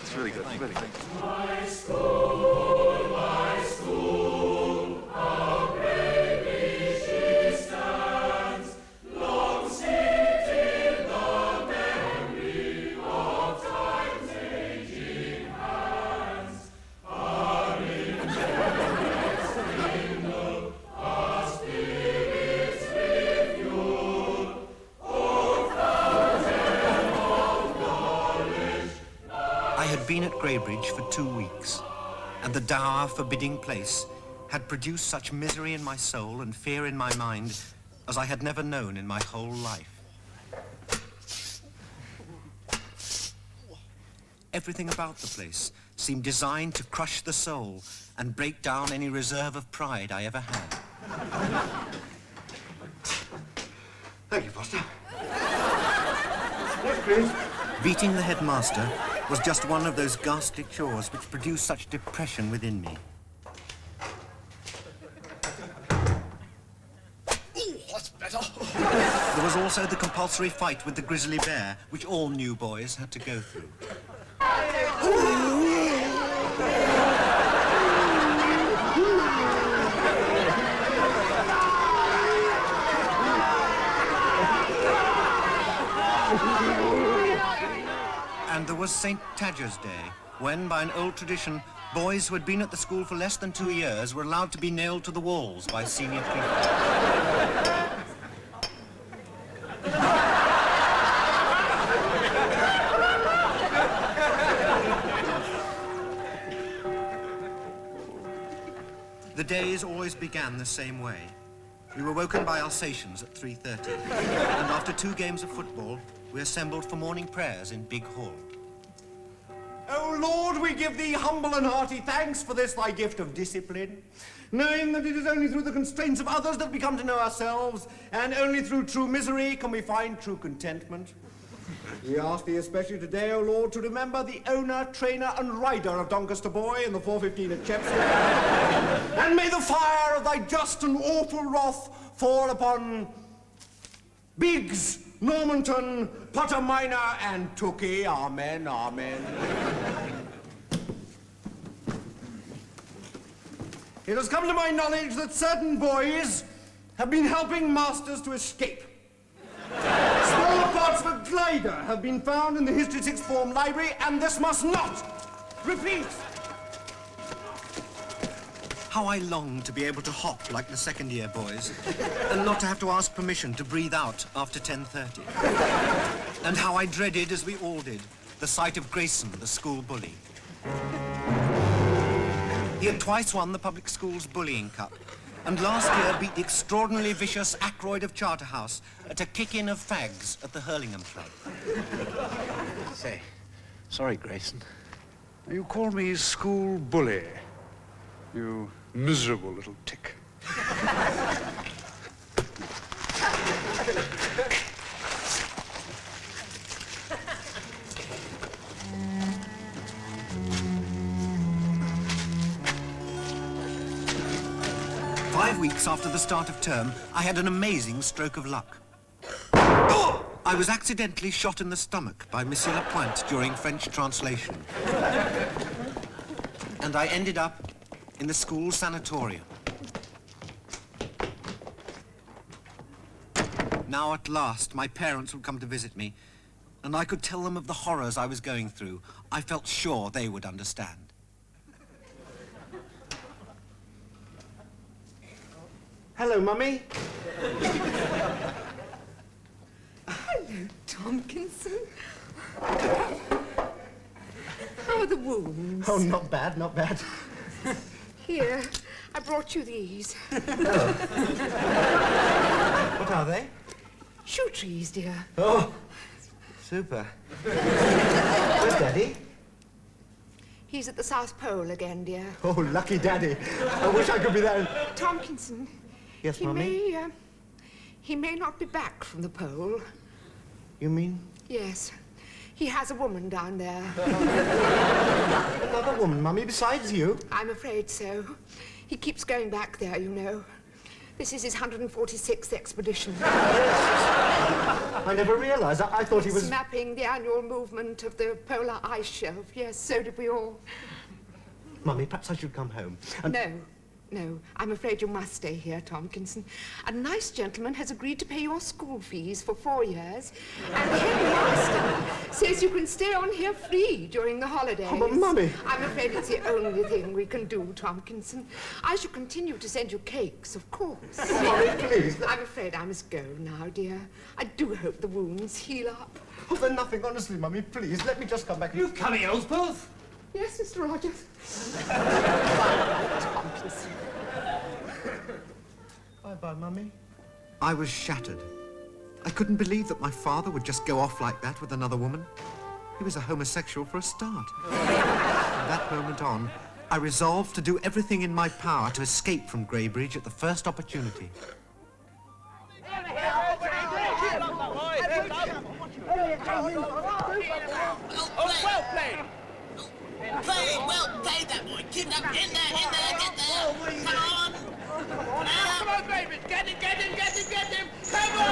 It's really good, really good. My school, how bravely she stands, long seated in the memory of time's aging hands. Our intellects kindle, our spirits refuel, O fountain of knowledge. I had been at Greybridge for 2 weeks, and the dour, forbidding place had produced such misery in my soul and fear in my mind as I had never known in my whole life. Everything about the place seemed designed to crush the soul and break down any reserve of pride I ever had. Thank you, Foster. Yes, please. Beating the headmaster was just one of those ghastly chores which produced such depression within me. Ooh, that's better. There was also the compulsory fight with the grizzly bear, which all new boys had to go through. And there was St. Tadger's Day, when, by an old tradition, boys who had been at the school for less than 2 years were allowed to be nailed to the walls by senior pupils. The days always began the same way. We were woken by Alsatians at 3:30, and after 2 games of football, we assembled for morning prayers in Big Hall. O Lord, we give thee humble and hearty thanks for this thy gift of discipline, knowing that it is only through the constraints of others that we come to know ourselves, and only through true misery can we find true contentment. We ask thee especially today, O Lord, to remember the owner, trainer, and rider of Doncaster Boy in the 4:15 at Chepstow, and may the fire of thy just and awful wrath fall upon Biggs, Normanton, Potter Minor, and Tookie. Amen, amen. It has come to my knowledge that certain boys have been helping masters to escape. Small parts of a glider have been found in the History Sixth Form library, and this must not repeat. How I longed to be able to hop like the second-year boys, and not to have to ask permission to breathe out after 10:30. And how I dreaded, as we all did, the sight of Grayson, the school bully. He had twice won the public school's bullying cup, and last year beat the extraordinarily vicious Ackroyd of Charterhouse at a kick-in of fags at the Hurlingham Club. Say, sorry, Grayson. You call me school bully. You miserable little tick. 5 weeks after the start of term, I had an amazing stroke of luck. I was accidentally shot in the stomach by Monsieur Lapointe during French translation. And I ended up in the school sanatorium. Now at last, my parents would come to visit me, and I could tell them of the horrors I was going through. I felt sure they would understand. Hello, Mummy. Hello, Thompkinson. How are the wounds? Oh, not bad, not bad. Here, I brought you these. What are they? Shoe trees, dear. Oh, super. Where's Daddy? He's at the South Pole again, dear. Oh, lucky Daddy. I wish I could be there. Thompkinson. Yes, Mummy? He may not be back from the pole. You mean? Yes. He has a woman down there. Another woman, Mummy, besides you? I'm afraid so. He keeps going back there, you know. This is his 146th expedition. I never realised. I thought he was... Mapping the annual movement of the polar ice shelf. Yes, so did we all. Mummy, perhaps I should come home. No, I'm afraid you must stay here, Thompkinson. A nice gentleman has agreed to pay your school fees for 4 years, and the headmaster says you can stay on here free during the holidays. Oh, but Mummy... I'm afraid it's the only thing we can do, Thompkinson. I shall continue to send you cakes, of course. Mummy, please. I'm afraid I must go now, dear. I do hope the wounds heal up. Oh, they're nothing, honestly, Mummy. Please, let me just come back and... You coming, Ellsworth? Yes, Mr. Rogers. Thompkinson. Bye-bye, Mummy. I was shattered. I couldn't believe that my father would just go off like that with another woman. He was a homosexual for a start. From that moment on, I resolved to do everything in my power to escape from Greybridge at the first opportunity. Well played! Well played, that boy. Keep up. In there, get there. Come on. Come on, baby. Get him. Come on!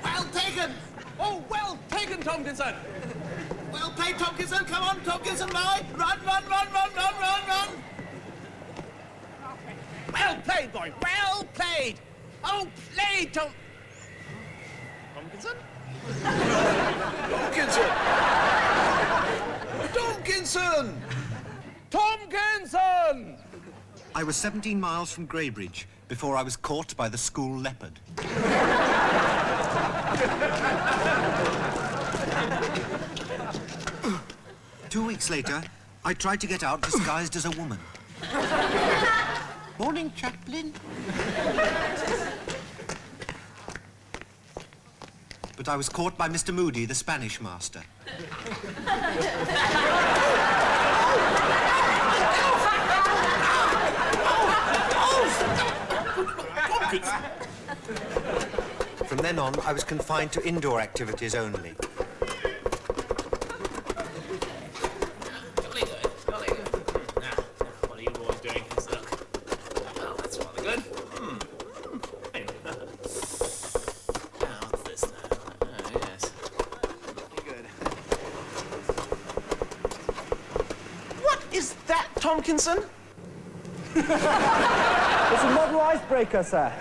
Well taken. Oh, well taken, Thompkinson. Well played, Thompkinson. Come on, Thompkinson, boy. Run. Well played, boy. Well played. Oh, played, Thompkinson? Thompkinson! I was 17 miles from Greybridge before I was caught by the school leopard. 2 weeks later, I tried to get out disguised as a woman. Morning, Chaplain. But I was caught by Mr. Moody, the Spanish master. From then on, I was confined to indoor activities only. What are you boys doing, sir? Oh, that's rather good. Now, what's this now? Oh, yes. Good. What is that, Thompkinson? It's a model icebreaker, sir.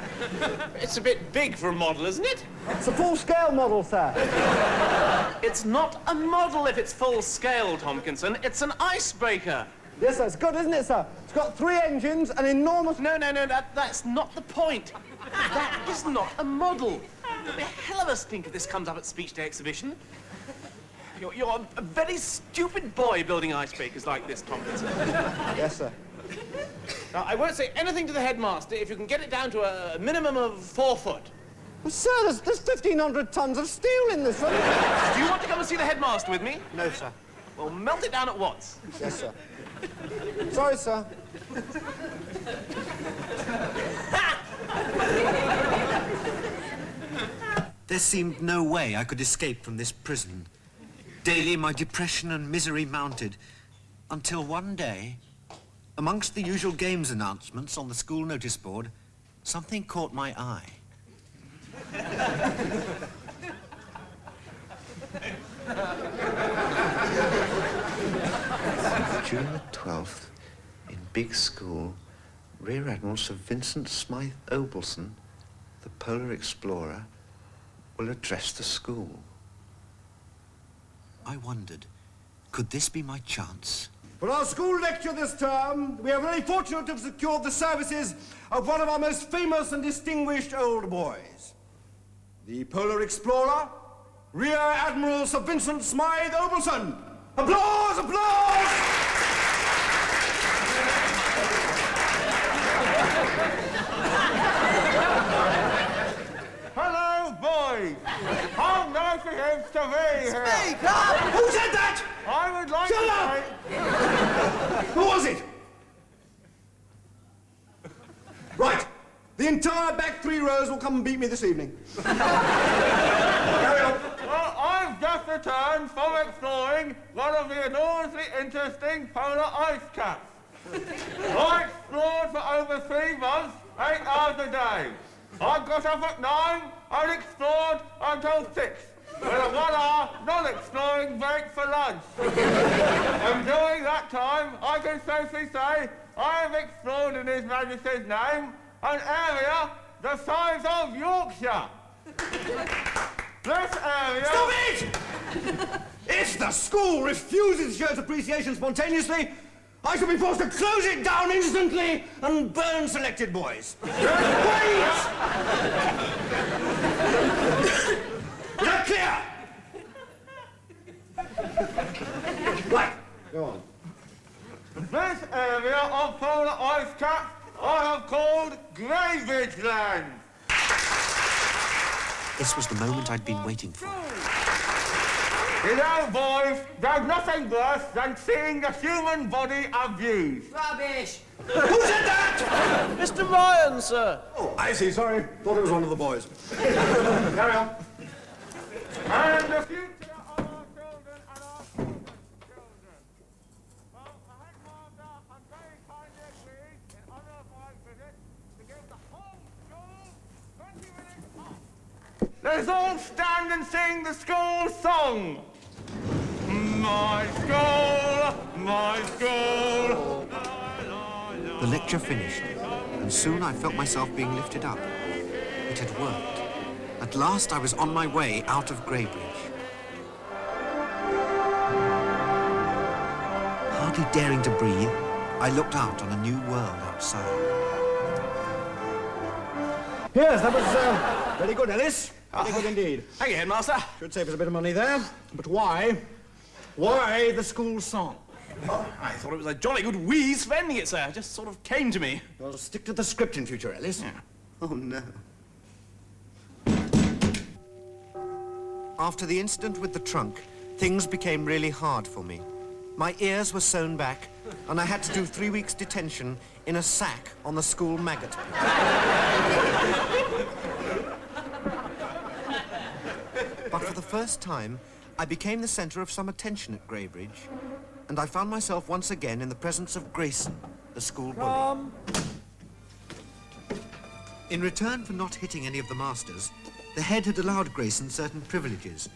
It's a bit big for a model, isn't it? It's a full-scale model, sir. It's not a model if it's full scale, Thompkinson. It's an icebreaker. Yes, sir. It's good, isn't it, sir? It's got 3 engines, an enormous... No, that's not the point. That is not a model. There'll be a hell of a stink if this comes up at Speech Day exhibition. You're a very stupid boy building icebreakers like this, Thompkinson. Yes, sir. Now, I won't say anything to the headmaster if you can get it down to a minimum of 4 foot. Well, sir, there's 1,500 tons of steel in this one. Do you want to come and see the headmaster with me? No, sir. Well, melt it down at once. Yes, sir. Sorry, sir. There seemed no way I could escape from this prison. Daily, my depression and misery mounted, until one day, amongst the usual games announcements on the school notice board, something caught my eye. June the 12th, in Big School, Rear Admiral Sir Vincent Smythe Obelson, the polar explorer, will address the school. I wondered, could this be my chance? For our school lecture this term, we are very fortunate to have secured the services of one of our most famous and distinguished old boys. The polar explorer, Rear Admiral Sir Vincent Smythe Obelson. Applause, applause! Hello, boys. How nice it is to be here. Speak up! Who said that? I would like Shut to up! say... Who was it? Right. The entire back 3 rows will come and beat me this evening. Carry on. Well, I've just just returned from exploring one of the enormously interesting polar ice caps. I explored for over 3 months, 8 hours a day. I got up at 9 and explored until 6, with a 1-hour non-exploring break for lunch. And during that time, I can safely say I have explored in His Majesty's name an area the size of Yorkshire. This area... Stop it! If the school refuses to show its appreciation spontaneously, I shall be forced to close it down instantly and burn selected boys. Wait! Is that clear? Right, go on. This area of polar ice cap I have called Graybridge Land. This was the moment I'd been waiting for. You know, boys, there's nothing worse than seeing the human body abused. Rubbish! Who said that? Mr. Ryan, sir. Oh, I see, sorry. Thought it was one of the boys. Carry on. And the future of our children and our children's children. Well, the headmaster has very kindly agreed, in honour of my visit, to give the whole school 20 minutes off. Let's all stand and sing the school song. My school, my school. The lecture finished, and soon I felt myself being lifted up. It had worked. At last I was on my way out of Graybridge. Hardly daring to breathe, I looked out on a new world outside. Yes, that was very good, Ellis. Very good indeed. Thank you, Headmaster. Should save us a bit of money there. But why? Why the school song? I thought it was a jolly good wheeze for ending it, sir. It just sort of came to me. Well, stick to the script in future, Ellis. Yeah. Oh, no. After the incident with the trunk, things became really hard for me. My ears were sewn back, and I had to do 3 weeks' detention in a sack on the school maggot pit. But for the first time, I became the centre of some attention at Graybridge, and I found myself once again in the presence of Grayson, the school bully. In return for not hitting any of the masters, the head had allowed Grayson certain privileges,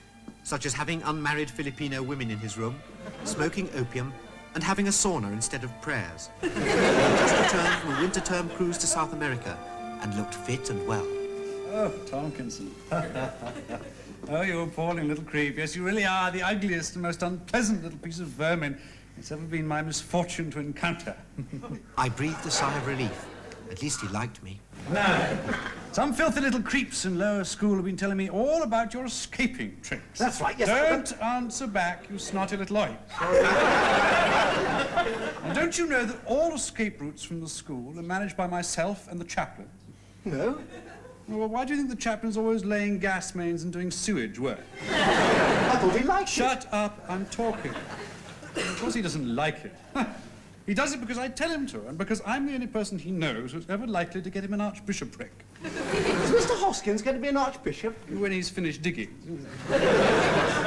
such as having unmarried Filipino women in his room, smoking opium, and having a sauna instead of prayers. He had just returned from a winter term cruise to South America and looked fit and well. Oh, Thompkinson. Oh, you appalling little creep. Yes, you really are the ugliest and most unpleasant little piece of vermin it's ever been my misfortune to encounter. I breathed a sigh of relief. At least he liked me. Now, some filthy little creeps in lower school have been telling me all about your escaping tricks. That's right, yes. Don't answer back, you snotty little oid. And don't you know that all escape routes from the school are managed by myself and the chaplain? No. Well, why do you think the chaplain's always laying gas mains and doing sewage work? I thought he liked it. Shut up, I'm talking. Of course he doesn't like it. He does it because I tell him to, and because I'm the only person he knows who's ever likely to get him an archbishopric. Is Mr. Hoskins going to be an archbishop? When he's finished digging.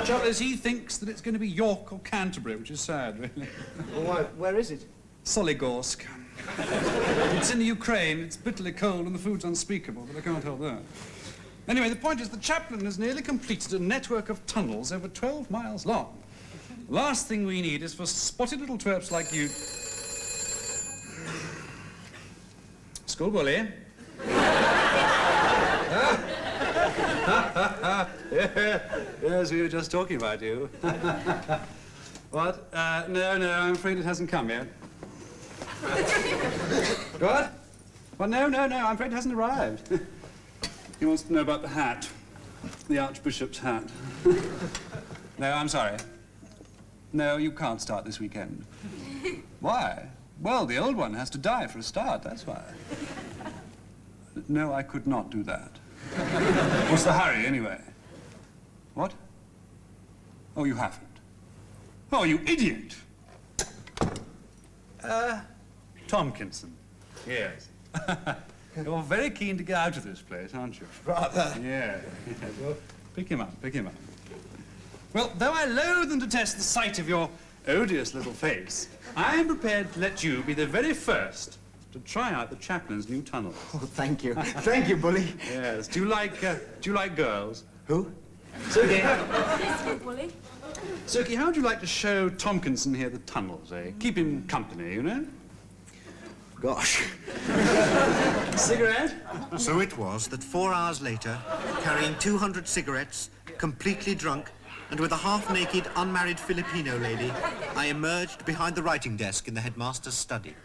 Trouble is, he thinks that it's going to be York or Canterbury, which is sad, really. Well, where is it? Soligorsk. It's in the Ukraine, it's bitterly cold and the food's unspeakable, but I can't help that. Anyway, the point is the chaplain has nearly completed a network of tunnels over 12 miles long. The last thing we need is for spotted little twerps like you... School bully. Yes, we were just talking about you. What? No, I'm afraid it hasn't come yet. What? Well, no, I'm afraid it hasn't arrived. He wants to know about the hat. The Archbishop's hat. No, I'm sorry. No, you can't start this weekend. Why? Well, the old one has to die for a start, that's why. No, I could not do that. What's the hurry, anyway? What? Oh, you haven't. Oh, you idiot! Tompkinson. Yes. You're very keen to get out of this place, aren't you? Rather. Yeah. Well, pick him up. Well, though I loathe and detest the sight of your odious little face, I am prepared to let you be the very first to try out the chaplain's new tunnels. Oh, thank you. Thank you, Bully. Yes. Do you like girls? Who? Suki. Yes, you, Bully. Suki, how would you like to show Thompkinson here the tunnels, eh? Keep him company, you know? Gosh. Cigarette? So it was that 4 hours later, carrying 200 cigarettes, completely drunk, and with a half-naked, unmarried Filipino lady, I emerged behind the writing desk in the headmaster's study.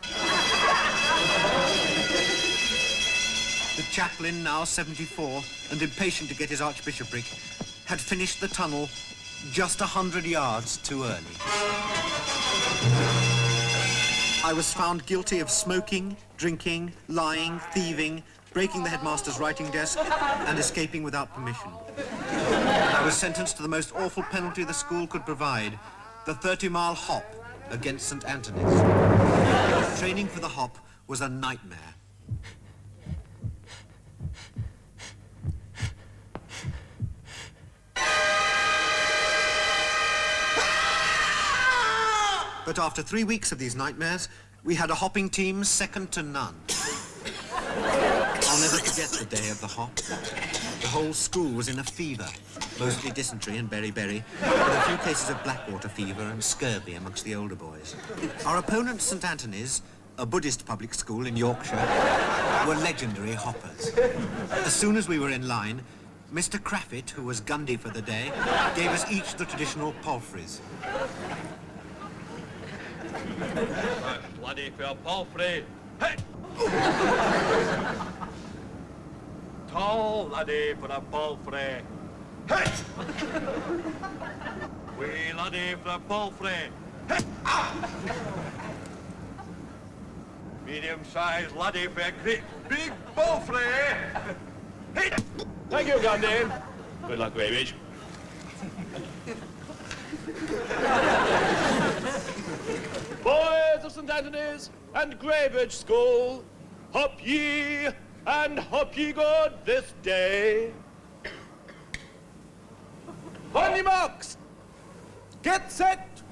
The chaplain, now 74, and impatient to get his archbishopric, had finished the tunnel just 100 yards too early. I was found guilty of smoking, drinking, lying, thieving, breaking the headmaster's writing desk, and escaping without permission. I was sentenced to the most awful penalty the school could provide, the 30-mile hop against St. Anthony's. Training for the hop was a nightmare. But after 3 weeks of these nightmares, we had a hopping team second to none. I'll never forget the day of the hop. The whole school was in a fever, mostly dysentery and beriberi, with a few cases of blackwater fever and scurvy amongst the older boys. Our opponents, St. Anthony's, a Buddhist public school in Yorkshire, were legendary hoppers. As soon as we were in line, Mr. Craffit, who was Gundy for the day, gave us each the traditional palfreys. Bloody for a palfrey. Hey! Tall laddie for a palfrey. Hey! Wee laddie for a palfrey. Hey! Medium-sized laddie for a great big palfrey. Hey! Thank you, Gundy. Good luck, Babbage. Boys of St. Anthony's and Graybridge School, hop ye and hop ye good this day. On your marks, get set.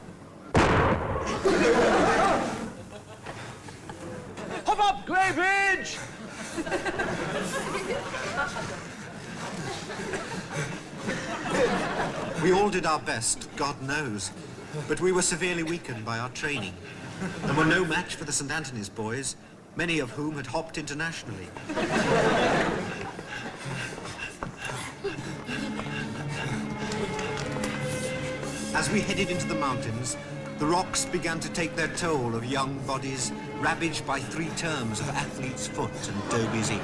Hop up, Graybridge! We all did our best, God knows, but we were severely weakened by our training and were no match for the St. Anthony's boys, many of whom had hopped internationally. As we headed into the mountains, the rocks began to take their toll of young bodies ravaged by 3 terms of athlete's foot and Dobie's ink.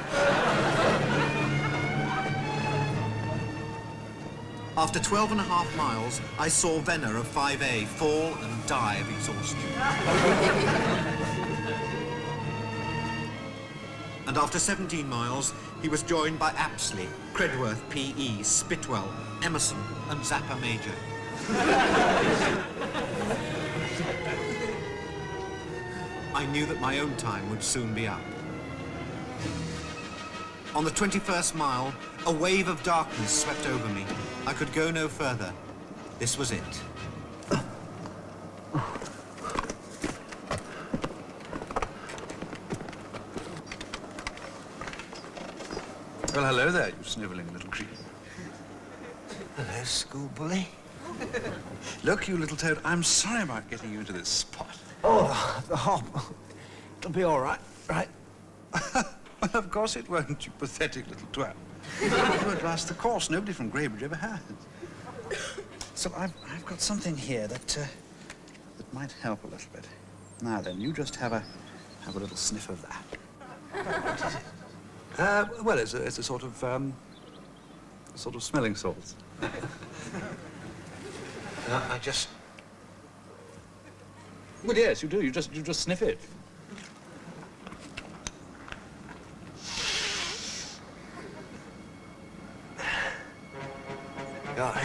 After 12.5 miles, I saw Venner of 5A fall and die of exhaustion. And after 17 miles, he was joined by Apsley, Credworth, P.E., Spitwell, Emerson, and Zappa Major. I knew that my own time would soon be up. On the 21st mile, a wave of darkness swept over me. I could go no further. This was it. Well, hello there, you snivelling little creep. Hello, school bully. Look, you little toad, I'm sorry about getting you into this spot. Oh, the hop. It'll be all right, right? Well, of course it won't, you pathetic little twat. You won't last the course. Nobody from Graybridge ever has. So I've got something here that might help a little bit. Now then, you just have a little sniff of that. What is it? Well, it's a sort of smelling salts. I just... Well, yes, you do. You just sniff it. Gosh.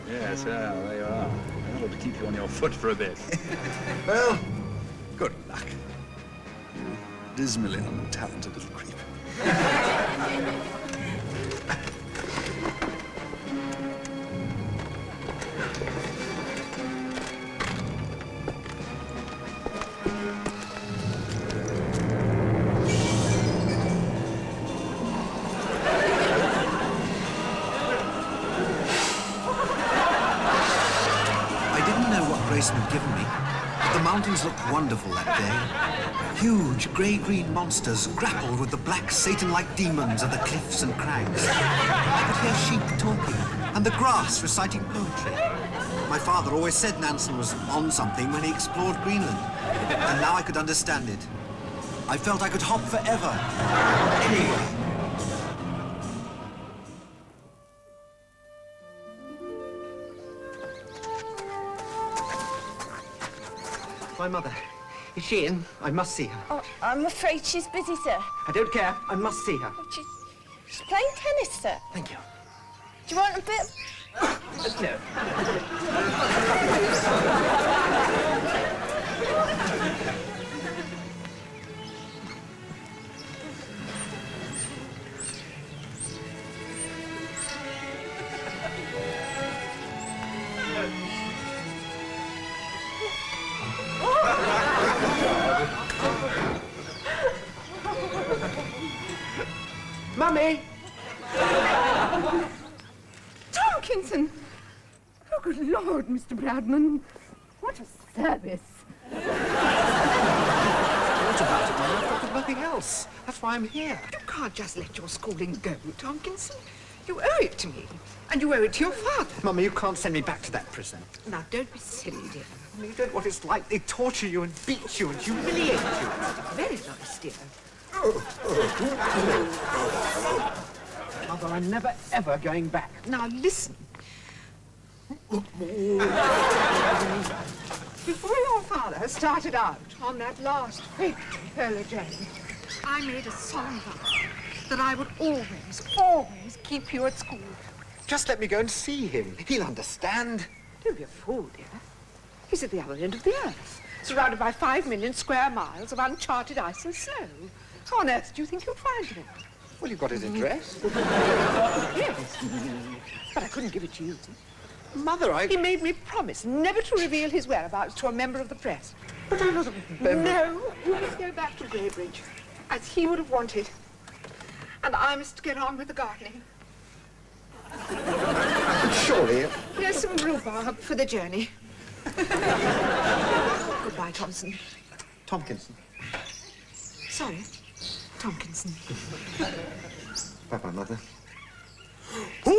Yes, there you are. That'll to keep you on your foot for a bit. Well, Good luck. You dismally untalented little creep. Jason had given me. The mountains looked wonderful that day. Huge grey-green monsters grappled with the black Satan-like demons of the cliffs and crags. I could hear sheep talking and the grass reciting poetry. My father always said Nansen was on something when he explored Greenland, and now I could understand it. I felt I could hop forever, anywhere. My mother. Is she in? I must see her. Oh, I'm afraid she's busy, sir. I don't care. I must see her. Oh, she's playing tennis, sir. Thank you. Do you want a bit? No. Mummy! Thompkinson! Oh, good Lord, Mr. Bradman. What a service. What about it, Mummy? I've thought of nothing else. That's why I'm here. You can't just let your schooling go, Thompkinson. You owe it to me, and you owe it to your father. Mummy, you can't send me back to that prison. Now, don't be silly, dear. You don't know what it's like. They torture you and beat you and humiliate you. Very nice, dear. Mother, I'm never, ever going back. Now, listen. Before your father started out on that last fateful polar journey, I made a solemn vow that I would always, always keep you at school. Just let me go and see him. He'll understand. Don't be a fool, dear. He's at the other end of the earth, surrounded by 5 million square miles of uncharted ice and snow. How on earth do you think you'd find him? Well, you've got his address. Yes, but I couldn't give it to you. Mother, He made me promise never to reveal his whereabouts to a member of the press. But I wasn't... No, you must go back to Greybridge, as he would have wanted. And I must get on with the gardening. Surely... Here's some rhubarb for the journey. Goodbye, Thompson. Thompkinson. Sorry, Thompkinson. Bye-bye, Mother. Who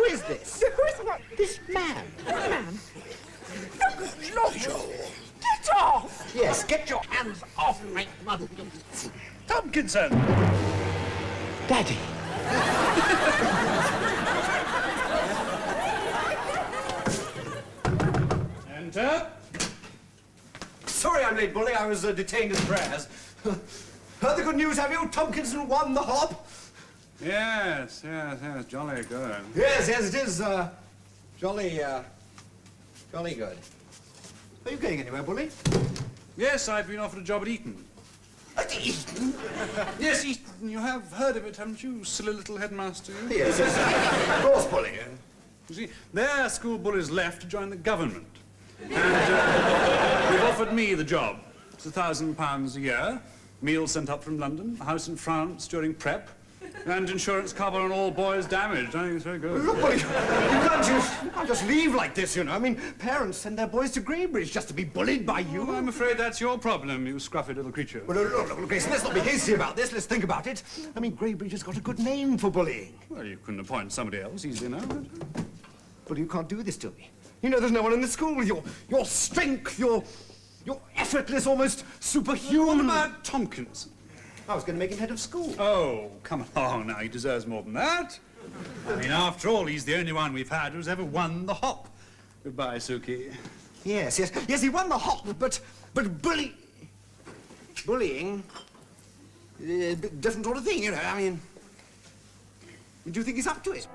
is this? Who is what? This man. What man? Lord, get off! Yes, get your hands off my mother. Thompkinson! Daddy. Enter. Sorry I'm late, Bully. I was detained in prayers. Heard the good news, have you? Thompkinson won the hop. Yes, jolly good. Yes, it is, jolly good. Are you going anywhere, Bully? Yes, I've been offered a job at Eton. At Eton? Yes, Eton. You have heard of it, haven't you, silly little headmaster? Yes, of course, Bully. You see, their school bullies left to join the government. And they've offered me the job. It's £1,000 a year, meals sent up from London, a house in France during prep, and insurance cover on all boys damaged. I think it's very good. Look, Bully, you can't just leave like this, you know. I mean, parents send their boys to Greybridge just to be bullied by you. Well, I'm afraid that's your problem, you scruffy little creature. Well, look, Grayson, let's not be hasty about this. Let's think about it. I mean, Greybridge has got a good name for bullying. Well, you couldn't appoint somebody else easily enough. But you can't do this to me. You know, there's no one in the school with your strength, your effortless, almost superhuman... What about Thompkinson? I was going to make him head of school. Oh, come along now, he deserves more than that. I mean, after all, he's the only one we've had who's ever won the hop. Goodbye, Suki. Yes, he won the hop, but bullying, different sort of thing, you know, I mean, do you think he's up to it?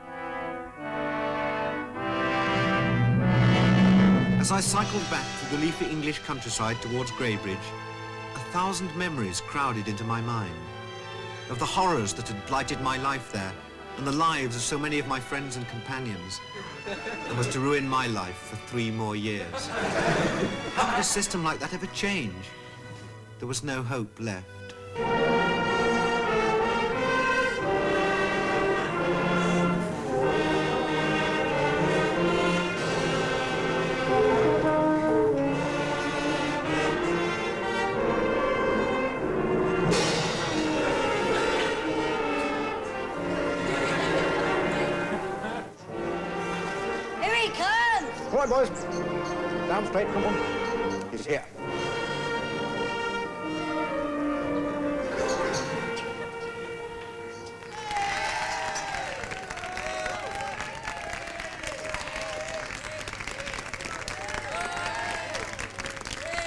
As I cycled back through the leafy English countryside towards Greybridge, 1,000 memories crowded into my mind of the horrors that had blighted my life there and the lives of so many of my friends and companions, and was to ruin my life for 3 more years. How could a system like that ever change? There was no hope left. Down, boys. Down straight, come on. He's here.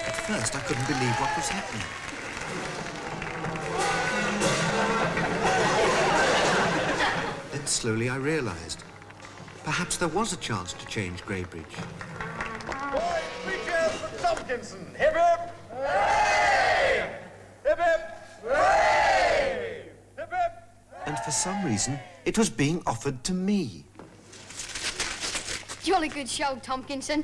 At first, I couldn't believe what was happening. Then slowly I realised. Perhaps there was a chance to change Greybridge. Boys, preachers for Thompkinson. Hip hip! Hooray! Hip hip! Hooray! Hip hip! And for some reason, it was being offered to me. Jolly good show, Thompkinson.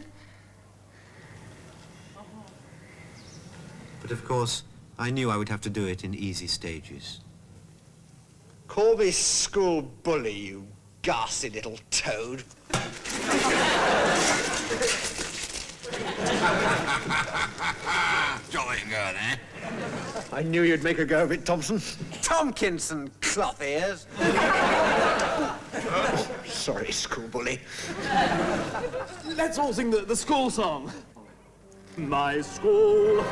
But of course, I knew I would have to do it in easy stages. Call me school bully, you ghastly little toad. Jolly good, eh? I knew you'd make a go of it, Thompson. Thompkinson, cloth ears. Sorry, school bully. Let's all sing the school song. My school